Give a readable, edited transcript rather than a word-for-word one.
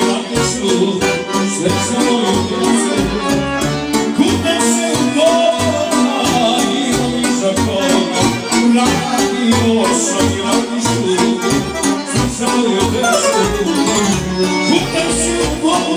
radišu, srce moju djecu. Kutem se u kola, imam iza kola, radio sam i radišu, srce moju djecu. Kutem se u kola,